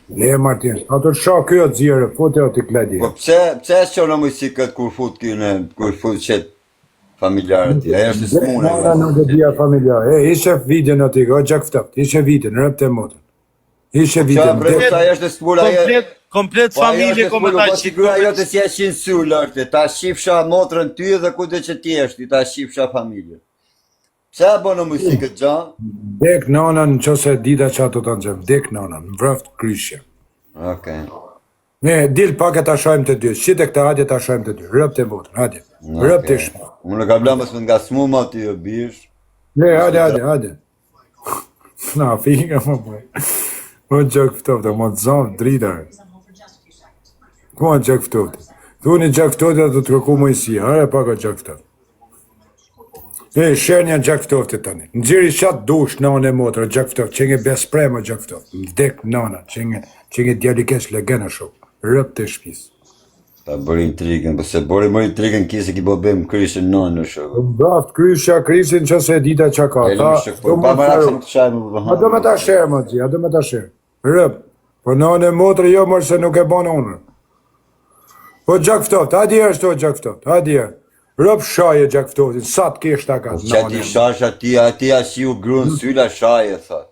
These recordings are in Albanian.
Le Martin, ato shoh ky o xhire, fote o ti kladi. Po pse s'qon në muzikët kur fut këne, kur fut qet familjarët ti? Ajo është smune. Nuk do dia familjar. Ishe video në ti, o gjak ftoft. Ishe video në rëpte motën. Ishe video. Ajo është smune. Komplet familje komentar që ajo të si ashin sul është. Ta shifsha motrën ty dhe kudo që ti je, ta shifsha familjen. Pse bën në muzikët xhan? Dek nonën nëse dita çato të nxem. Dek nonën, vreft kryshja. Okej. Ne dil pak e ta shojmë të dy. Shite këta hajde ta shojmë të dy. Rëpte motën, hajde. Rëpte shpa. Unë ka blam mos më ngasmum aty o bish. Ne, hajde. Na, finga më bëj. O gjak ftoft, më të zon drita. Ku o gjak ftoft? Thuni gjak ftoft do të kërku mojësi. Hare pak o gjak ftoft. Shenja gjak ftoftit tani. Nxiri qatë dush nane motër, gjak ftoft, që nge besprem o gjak ftoft. Vdek nana, që nge djalikesh legena shok. Rëp të shpis. Ta bëri intrigën, përse bëri më intrigën kise ki po bëm kryshën nanë shok. Braft, krysin që se dita që ka. Pa marak se nuk të shajmë më bëhanë. A do me ta shërë, më zi, a do me ta shërë. Rëp, po nane motër jo mërë se nuk e banë onër. Po gjak ftoft, hadi është o gjak ftoft, hadi është. Rëp shaje gjak ftoftin, sa të kesh ta ka. Që ti shash ati ashi u grunë syla shaje, thot.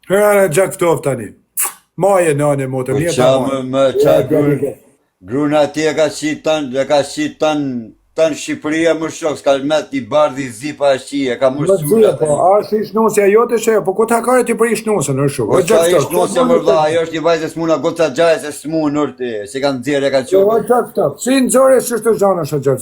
Kërënë gjak ftoft tani. Maje nane motër, një ta maje. Grunë ati e ka shi tanë Shqipëria më shok, s'ka met t'i bardhi zipa ashi, e ka më syla. Po, ashtë i shnusja jote shë, po ku ta kare ti për i shnusën, në shumë. Po qa i shnusja më vla, ajo është një vajzë e s'muna goca gjaj se s'mu nërti, se kanë dzirë e ka qo. O gjak ftoft, si në zore së shtë zhanë është gjak,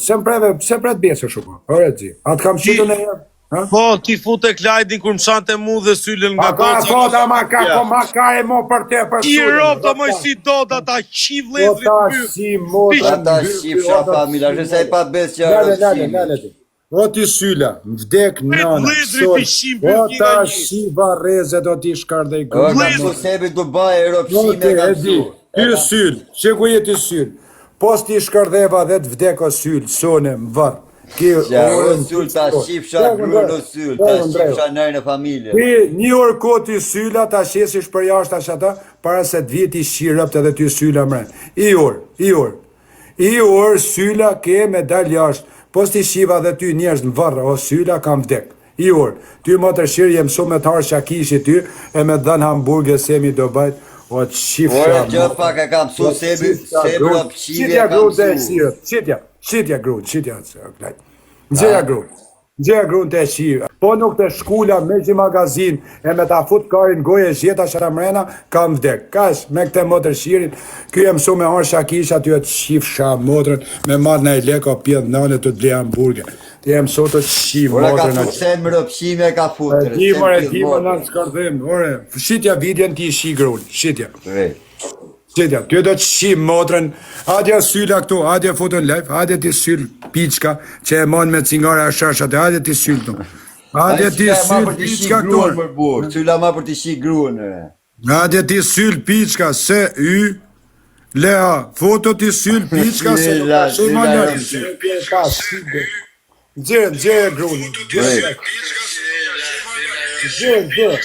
se pret bjesë shumë, ore zi, atë kam qitë në jërë. Po, ti fute Klajdin kur më shante mu dhe syllën nga do që... Foda ma ka e mo për te për syllën. Ti ropta moj si do të ta qiv lezrit për. Ata shqip shafa mila, shëse i pa bes që arë o ti sylla, vdek nana, o ta shiva reze do ti shkardej kërë. O nga sebi du baje e ropshime ka të Ty syll, që ku je ti syll, pos ti shkardeva dhe të vdek o syll, sone më varë. O syll ta shifsha grën o syll, ta shifsha nërë në familje. Një orë ko ti sylla ta shesish për jashtë ashtë ata, para se të vjeti shirëpt edhe ty sylla mrenë. I orë sylla ke me dal jashtë, pos ti shiva dhe ty njerës në varë, o sylla kam vdek. I orë, ty më të shirë jem shumë me tarë shakishi ty, e me dhanë hamburge semi do bajt, o të shifsha... Ore gjë pak e kam su sebi o pëshivje kam su. Shqitja grun, Nxeja grun të shqirë. Po nuk të shkula me që magazin e me ta fut karin goje zhjeta shara mrena, kam vdek. Kash, me këte motër shqirin, kjo e mësu me arë shakish aty e të shifsha motrën, me madhë në i leko pjënd nane të ble hamburger. Të e mësu të shqip motrën. Ore ka futsen më rëpshime ka futër. Dima në shkardhim, ore, shqitja vidjen ti shqi grun, shqitja. Qëtja, ty do të shqim motrën, adja sylla këtu, adja foton live, adja ti syll piçka, që e mon me cingare a shashat, adja ti syll këtu. Adja ti syll piçka këtu. Sylla ma për të shqi gruën. Adja ti syll piçka, se y, lea, foto ti syll piçka, se i ma njërë. Gjere gruën. Gjere.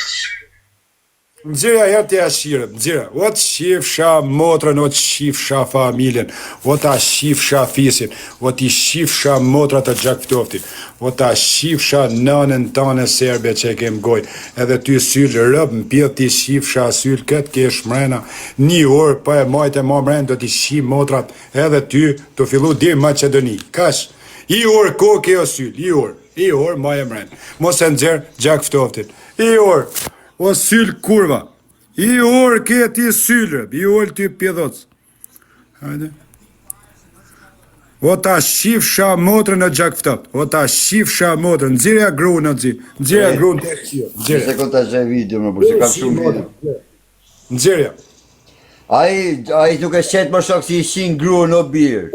Nxirja herë të jashirët, nxirja, o të shifsha motrën, o të shifsha familjen, o të shifsha fisin, o të shifsha motrat të gjak ftoftin, o të shifsha nanën tane serbe që e kem goj, edhe ty syllë rëbë, në pjët të shifsha syllë, këtë kesh mrena, një orë, pa e majtë e ma mrenë, do të shif motrat, edhe ty të fillu dirë Macedoni, kash, i orë ko kjo syllë, i orë, ma e mrenë, mos e nxerë gjak ftoftin, i orë, o syllë kurva, i orë ke ti syllë, i orë ty pjedhoc. Hajde. O ta shifsha motrën në gjak ftoft, o ta shifsha motrën, nxirja grunë në zi, nxirja grunë të qio. Se këta që e video më përse kam shumë video. Nxirja. Ai nuk e shetë më shok si i shin grunë o birë.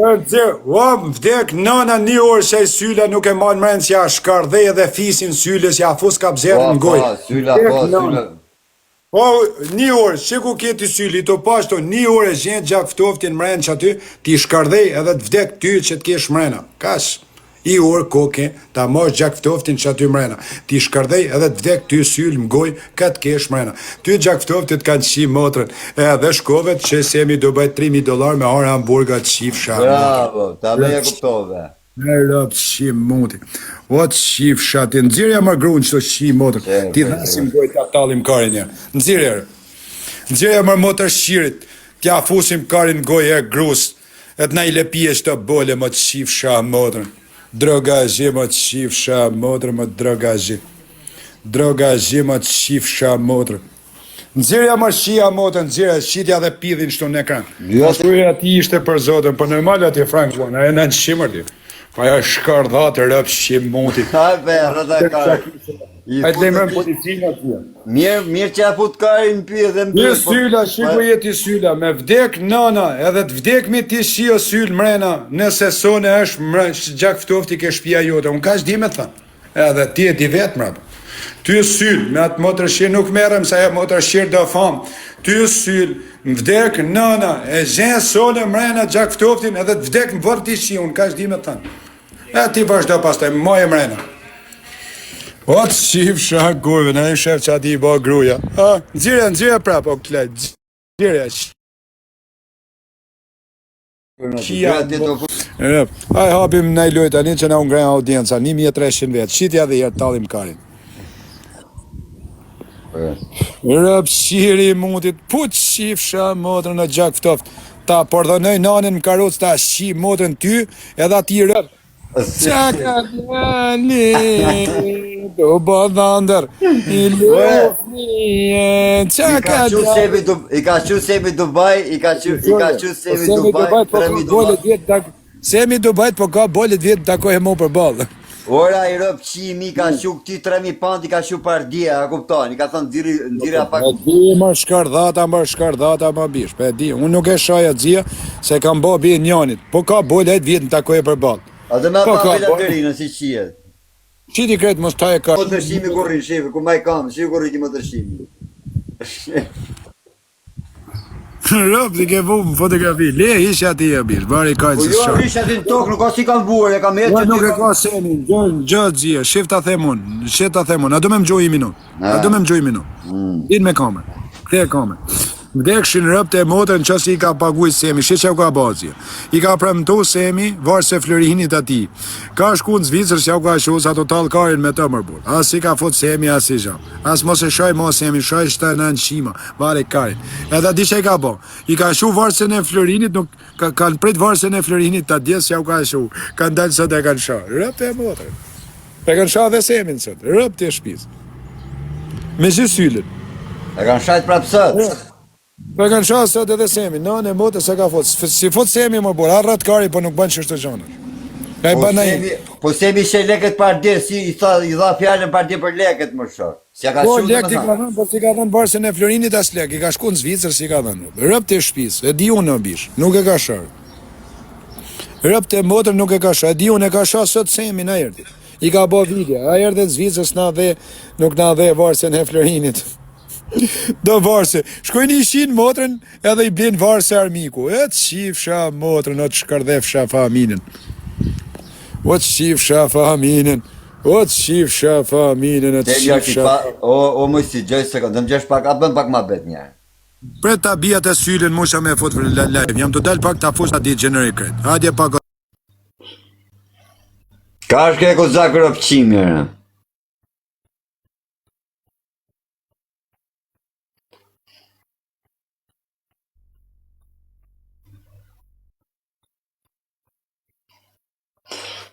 O vdek nana një orë që i sylla nuk e manë mrenë që ja shkardhej edhe fisin syllës, ja fus ka bzerë në gojë. Sylla. O, një orë, që ku kjeti sylli, të pashto, një orë e gjenë gjak ftoftin mrenë që aty, ti shkardhej edhe të vdek ty që t'kesh mrena. Kash, i orë koke, ta mosh gjak ftoftin që aty mrena. Ti shkërdej edhe të vdek ty syl mgoj, këtë kesh mrena. Ty gjak ftoftit kanë qi motrën, edhe shkovet që semi do bëjt $3.000 me harë hamburga të shifsha. Bravo, ta me e kuptove. Në rëpë qi muti. O të shifsha, ti nëzirja më grunë që të qi motrën. Ti dhasim goj të talim karin ja. Nëzirja më motër shirit, tja fusim karin goj e grus, e të na i lepije që të bole më të shifsha motrën. Drogazhi më të shifsha motrën, më drogazhi. Drogazhi më të shifsha motrën. Nëzirja më shia motrën, nëzirja shqitja dhe pidhin shtu në ekran. Shkruja ti ishte për zotën, për normal ati Frank Zon, a e në në shimër ti. Pa ja shkardhat rëpë shqim muti. Hajpe, rëta karë. A të lemrën policinë atje. Mirë që a fut karin pyë dhe më Një syla, shiko jeti syla, me vdek nana, edhe të vdek mi ti shio syl mrena, nëse sone është mrena, gjak ftofti ke shpia jote, unë ka shdi me thënë, edhe ti e di vetë mrena. Ty syl, me atë motër shirë nuk merëm, sa e motër shirë do famë, ty syl, më vdek nana, e gjenë sone mrena gjak ftoftin, edhe të vdek më vërë ti shio, unë ka shdi me thënë. E ti vazhdo pastaj, moj e mrena. O të shifsha kurve, në e shef që ati i bo gruja. Nëzirja prapë, o këtë nëzirja. Aj hapim në i lojtë, anin që na ungrejnë audienca, 1300 vetë, shqitja dhe jerë talim karin. Rëpë shiri mutit, put shifsha motrën në gjak ftoft, ta përdhënoj nanin më karocë, ta shi motrën ty, edhe ati rëpë. Qaka djali, do bëdhander, i lufni, qaka djali. I ka qu Semi Dubai, i ka qu Semi Dubai, $3.000. Semi Dubai, po ka bolit vjetë takoj e mo për balë. Ora i rëpë qi mi ka qu këti £3.000, i ka qu pardia, a kuptoni, ka thënë nxirja pak. E di më shkardhata më bish, pe di, unë nuk e shaja dzia, se kam bo bje njanit, po ka bolit vjetë në takoj e për balë. A dhe me pa velaterinën si qijet. Qiti kretë mos taj e ka. Motërshimi kurri, shefe, ku ma i kam, shefe kurri ki motërshimi. Rëpë, di ke vu më fotografi, le ishë ati e bish, bari kajtë Po se jo, shakë. rish ati në tokë, nuk ka si kam buar, e kam jetë Ja që nuk ti e ka semi, gjë zia, shif ta themun, a do me më gjoj i minut, din me kamer, këte e kamer. Vdekshin rëpët e motën që si i ka paguj Semi, shi që u ka bazja. I ka premtu Semi, varë se Florinit ati. Ka shku në Zvicër që u ka shu, sa total karin me të mërbur. As i ka fut Semi, as i gjam. As mos e shaj mo Semi, shaj shtaj në në shima, vare karin. Edhe di që i ka bo. I ka shu varsën e Florinit, nuk kanë prit varsën e Florinit të djesë që u ka shu. Kanë dalë sot e kanë shah. Rëpët e motën. E kanë shah dhe Semin sot. Rëpët e shpis. Me zhysyllin. E kanë shajt prapë sot. Po e kanë shah sot edhe Semi, në motë se ka fot. Si fot Semi më bërë, arrat kari, po nuk banë qështë të gjonër. Ka i banë najim. Po Semi shë leket pardi, si i dha fjallën pardi për leket më shorë. Si ka Po shumë lek ti ka dhënë, po si ka dhënë varsën e Florinit as lek, i ka shku në Zvicër si ka dhënë. Rëpt e shpis, e di unë në bish, nuk e ka shar. Rëpt e motër nuk e ka shar, e di unë e ka shar sot Semi na erdi. I ka bo video, a erdhe në Zvicës nuk na dhe varsën e Florinit. Do varse, shkojnë i shinë motrën edhe i blinë varse armiku. E të shifsha motrën, o të shkardhefsha familjen. O të shifsha familjen. O të shifsha familjen, e të shifsha... O më si, gjoj sekund, dhe më gjesh pak, a bën pak ma bet njerë. Pre ta bia të sylin, musha me fut për live, jam të dalë pak të afus ati generik kretë. Hadje pak... Ka është ke kozakër o pëqimjërë.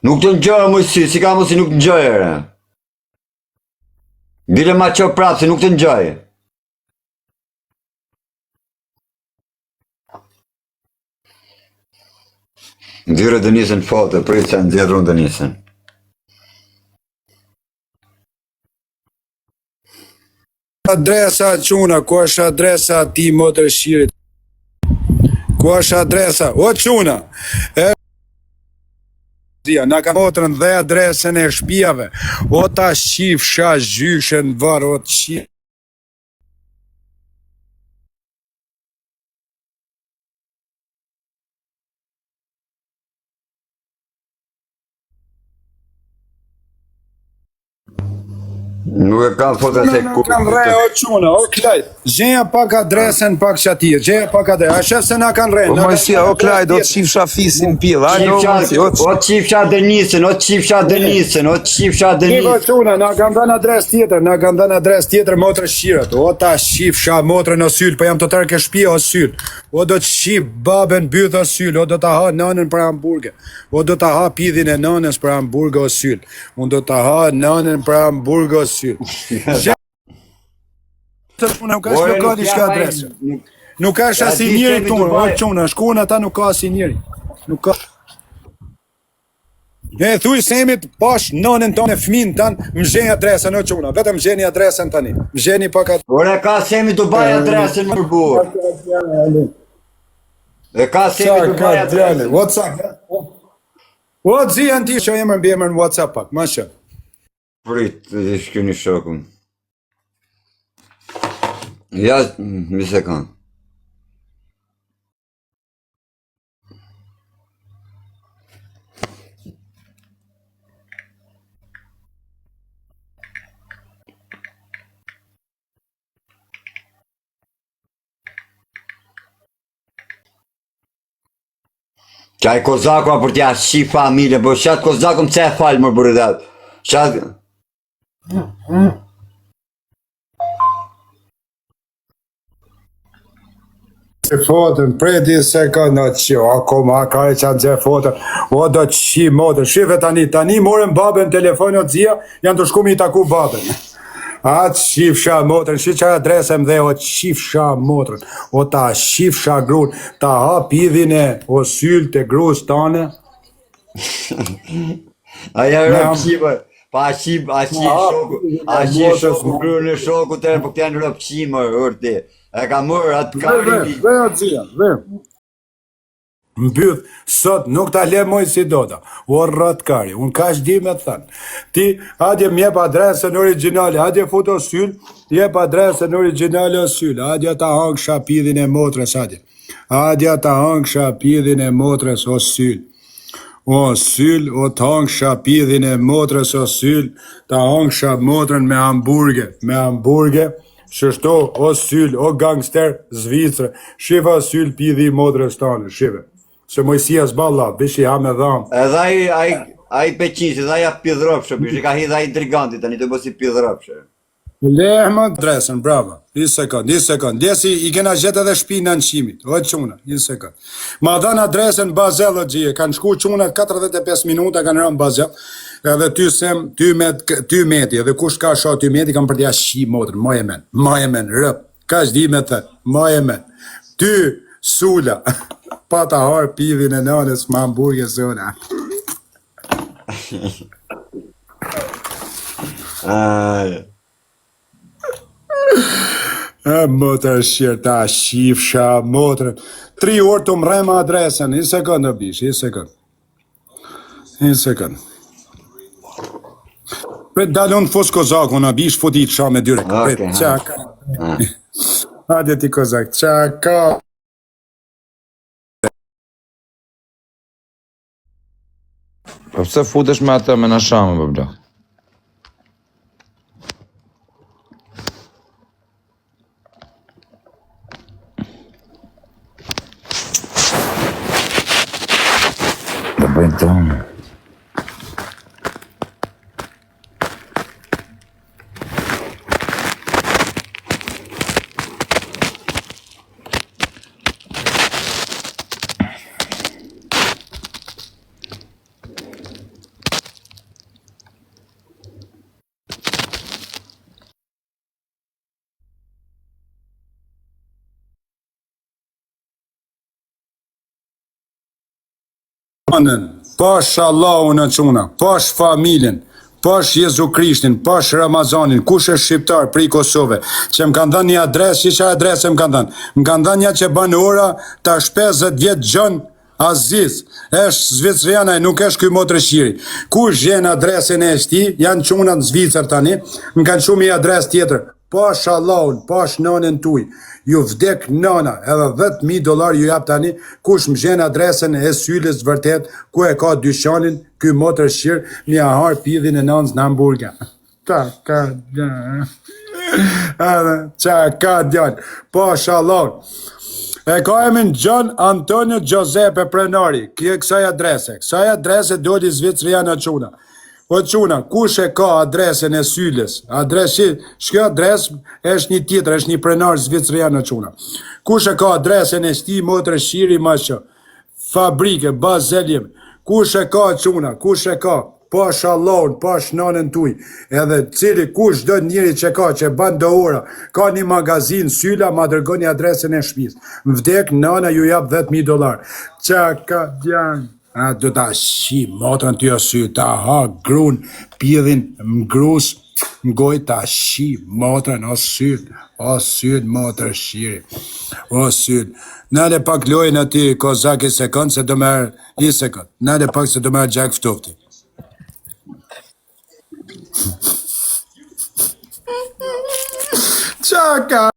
Nuk të njërë më si ka më si nuk të njërë. Bile ma qo prapë, si nuk të njërë. Ndyre Dënisën foto, prit se ndjedhru Dënisën. Adresa quna, ku është adresa ti motër shirit? Ku është adresa? O quna! Na ka motrën dhe adresën e shpijave. O ta shifsha zhyshen varë, o të shifsha. Nuk e kam foto se ku. Kam rre o çuna, o klaj. Gjeja pak adresën pak qatir, gjeja pak adresën. A shef se na kanë rre. Po moj si, o klaj, do të shifsha fisin pill. Hajde, O qifsha Denisën, o qifsha Denisën, o qifsha Niko Denisën. çuna, na kanë dhënë adres tjetër, na kanë dhënë adres tjetër motrë shqirat. O ta shifsha motrën o syl, po jam të tërë ke shtëpia o syl. O do të shif babën byth o syl, o do ta ha nanën për hamburge. O do ta ha pidhin e nanës për hamburge o syl. Unë do ta ha nanën për hamburge o syl. Nuk ka shlokat i shka adresë. Nuk ka shka si njëri tonë, o quna, shkona ata nuk ka si njëri. Nuk ka. E thuj semit pash nënën tonë e fëmin tanë, më zheni adresën o quna, vetëm zheni adresën tani. Më zheni pak atë. Ore ka semi të baj adresën më burë. E ka semi të baj adresën. WhatsApp. O zi janë ti që emër mbi emër në WhatsApp pak, ma shë. Prit, të shkjoni shokun. Ja, një sekund. Qaj Kozaku a për t'ja shqip familje, po qatë Kozaku më ce falë më bërë dhe. Qatë... Fotën, prej di sekund atë që, akoma ka e qanë gje fotën, o do të qi motën, shive tani morën babën telefon o dzia, janë të shku mi taku babën. Atë shifsha motën, shi që adresëm dhe o shifsha motën, o ta shifsha grun, ta ha pidhin e o syll të grus tane. Aja rëpë qipë, pa qipë shoku, grën e shoku të po këtjanë rëpë qimë, urti. E ka mërë atë karimi. Ve atë zia, ve. Mbyth, sot nuk ta le moj si dota. O rrat kari, unë ka shdi me thënë. Ti, adje mjep adresën originale, adje foto syll, jep adresën originale o syll, adje ta hangë shapidhin e motrës, adje. Adje ta hangë shapidhin e motrës o syll. O syll, o të hangë shapidhin e motrës o syll, ta hangë shap motrën me hamburge, shështo, o syll, o gangster, Zvicrë, shiva syll pidhi motrës tane, shive. Se mojësia s'balla, bishi ha me dhamë. Edhe ai peqisi, edhe aja pidhropshë, bishi ka hidha i intrigantit, tani të bësi pidhropshë. Lehma adresën, bravo, një sekund, desi i kena gjetë edhe shpina në qimit, o quna, një sekund. Ma dhanë adresën Bazel o gjie, kanë shku qunat 45 minuta, kanë rëmë Bazel, edhe ty meti, edhe kush ka shoh ty meti, kam për t'ja shqi motrën, ma e men, rëp, ka shdi me thë, ma e men, ty, sula, pa ta harë pidhin e nanës, ma hamburge zona. Motër shqirë ta shifsha motrën. 3 orë të mrema adresën. Një sekund, bish, një sekund. Pret dalon fos Kozaku, në bish, foti të sha me direkt. Pret, qaka. Hajde ti Kozak, qaka. Po pse futesh me atë me në shamë, po bla? Do bëjnë tonë. Pash Allahun në quna, pash familjen, pash Jezu Krishtin, pash Ramazanin, kush është shqiptar prej Kosove, që më kanë dhënë një adresë, që adresë më kanë dhënë? Më kanë dhënë një që banë ora, tash 50 vjetë Gjon Aziz, është Zvicriana, nuk është ky motrë shqiri. Kush gjen adresën e shti, janë quna në Zvicër tani, më kanë shumë një adresë tjetër. Pash Allahun, pash nënën tuj, ju vdek nëna, edhe $10,000 ju jap tani, kush më gjen adresën e syllës vërtet, ku e ka dyqanin, ky motër shqirë, një ahar pidhin e nënës në hamburger. Ta ka djan. Edhe, qa ka djan. Po, shalom. E ka emin John Antonio Giuseppe Prenori, kësaj adrese doli Zvicria në quna. Po quna, kush e ka adresën e Syles? Shkjo adres është një tjetër, është një prenar Zvicria në quna. Kush e ka adresën e sti motrë shiri ma që? Fabrike, bazelim. Kush e ka quna, kush e ka? Po shalon, po shnonën tuj. Edhe cili kush do njëri që ka, që ban do ora, ka një magazin Syla, ma dërgoni adresën e shpis. Më vdek, nana ju jap $10,000. Qa ka djanë? A do ta shi motrën ty o sy, ta ha grun, pidhin, mgrus, mgoj ta shi motrën, o syt motrë shiri, o syt. Nale pak lojnë aty, kozak i sekund, se do merë, i sekund, nale pak se do merë gjak ftofti. Qa ka